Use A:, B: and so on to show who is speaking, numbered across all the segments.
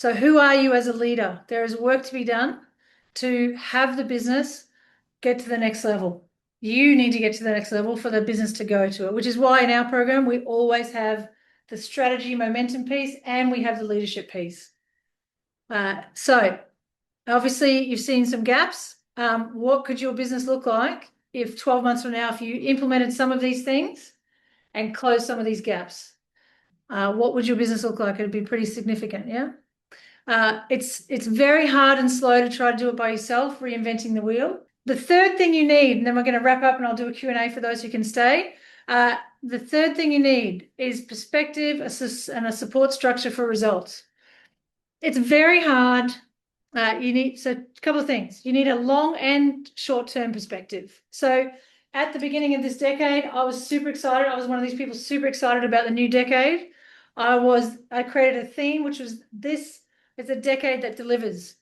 A: So who are you as a leader? There is work to be done to have the business get to the next level. You need to get to the next level for the business to go to it, which is why in our program, we always have the strategy momentum piece and we have the leadership piece. So obviously you've seen some gaps. What could your business look like if 12 months from now, if you implemented some of these things and closed some of these gaps? What would your business look like? It'd be pretty significant, yeah? It's very hard and slow to try to do it by yourself, reinventing the wheel. The third thing you need, and then we're going to wrap up and I'll do a Q&A for those who can stay. The third thing you need is perspective and a support structure for results. It's very hard. So a couple of things. You need a long and short-term perspective. So at the beginning of this decade, I was super excited. I was one of these people super excited about the new decade. I created a theme, which was this is a decade that delivers.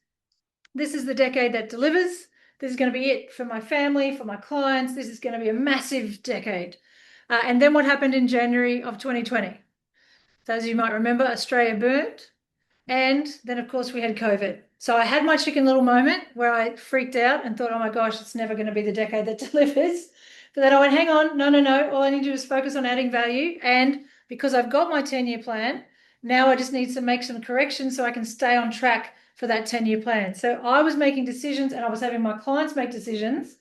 A: This is the decade that delivers. This is going to be it for my family, for my clients. This is going to be a massive decade. And then what happened in January of 2020? So as you might remember, Australia burned. And then, of course, we had COVID. So I had my Chicken Little moment where I freaked out and thought, oh my gosh, it's never going to be the decade that delivers. But then I went, hang on, no. All I need to do is focus on adding value. And because I've got my 10-year plan, now I just need to make some corrections so I can stay on track for that 10-year plan. So I was making decisions and I was having my clients make decisions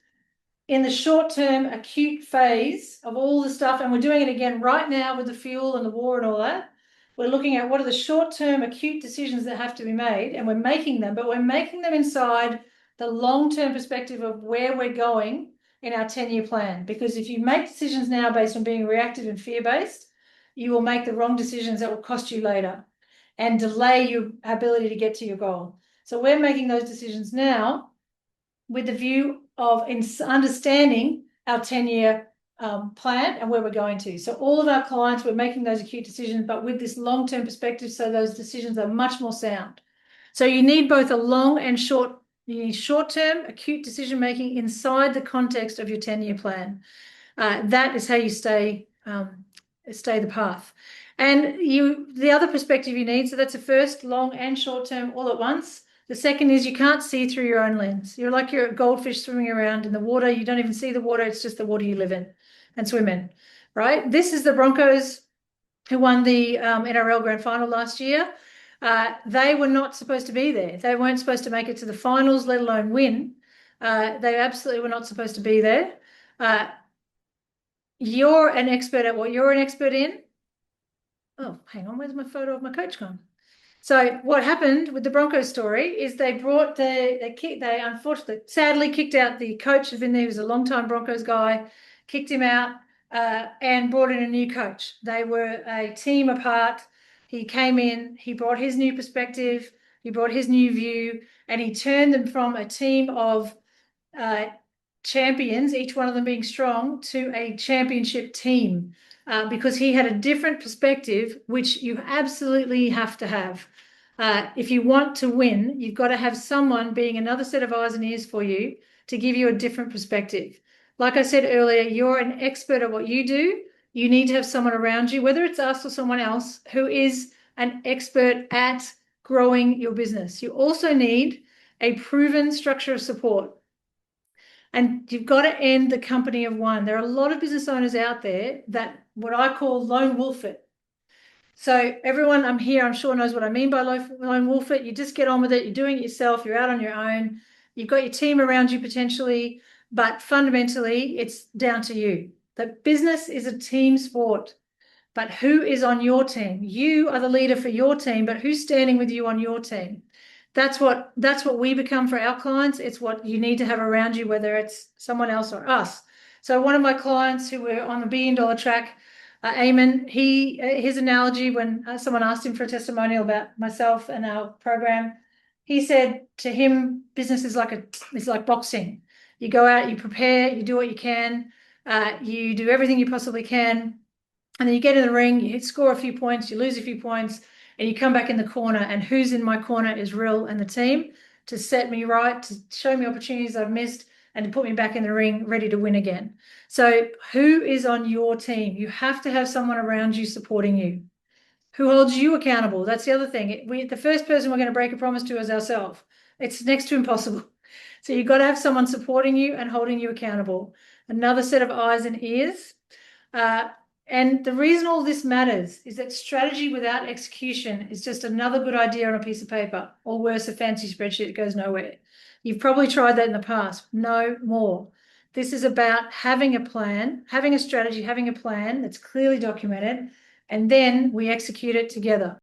A: in the short-term acute phase of all the stuff. And we're doing it again right now with the fuel and the war and all that. We're looking at what are the short-term acute decisions that have to be made, and we're making them, but we're making them inside the long-term perspective of where we're going in our 10-year plan. Because if you make decisions now based on being reactive and fear-based, you will make the wrong decisions that will cost you later and delay your ability to get to your goal. So we're making those decisions now with the view of understanding our 10-year plan and where we're going to. So all of our clients, we're making those acute decisions, but with this long-term perspective, so those decisions are much more sound. So you need both a long and short, you need short-term acute decision-making inside the context of your 10-year plan. That is how you stay the path. And the other perspective you need, so that's the first, long and short-term all at once. The second is you can't see through your own lens. You're like you're a goldfish swimming around in the water. You don't even see the water. It's just the water you live in and swim in, right? This is the Broncos who won the NRL Grand Final last year. They were not supposed to be there. They weren't supposed to make it to the finals, let alone win. They absolutely were not supposed to be there. You're an expert at what you're an expert in. Oh, hang on. Where's my photo of my coach gone? So what happened with the Broncos story is they unfortunately, sadly kicked out the coach who'd been there, who was a long-time Broncos guy, kicked him out and brought in a new coach. They were a team apart. He came in, he brought his new perspective, he brought his new view, and he turned them from a team of champions, each one of them being strong, to a championship team. Because he had a different perspective, which you absolutely have to have. If you want to win, you've got to have someone being another set of eyes and ears for you to give you a different perspective. Like I said earlier, you're an expert at what you do. You need to have someone around you, whether it's us or someone else, who is an expert at growing your business. You also need a proven structure of support. And you've got to end the company of one. There are a lot of business owners out there that what I call lone wolf it. So everyone I'm sure knows what I mean by lone wolf it. You just get on with it. You're doing it yourself. You're out on your own. You've got your team around you potentially, but fundamentally it's down to you. The business is a team sport, but who is on your team? You are the leader for your team, but who's standing with you on your team? That's what we become for our clients. It's what you need to have around you, whether it's someone else or us. So one of my clients who were on the $1 billion track, Eamon, his analogy when someone asked him for a testimonial about myself and our program, he said to him, business is like boxing. You go out, you prepare, you do what you can, you do everything you possibly can, and then you get in the ring, you score a few points, you lose a few points, and you come back in the corner, and who's in my corner is Rill and the team to set me right, to show me opportunities I've missed, and to put me back in the ring ready to win again. So who is on your team? You have to have someone around you supporting you. Who holds you accountable? That's the other thing. The first person we're going to break a promise to is ourselves. It's next to impossible. So you've got to have someone supporting you and holding you accountable. Another set of eyes and ears. And the reason all this matters is that strategy without execution is just another good idea on a piece of paper, or worse, a fancy spreadsheet that goes nowhere. You've probably tried that in the past. No more. This is about having a plan, having a strategy, having a plan that's clearly documented, and then we execute it together.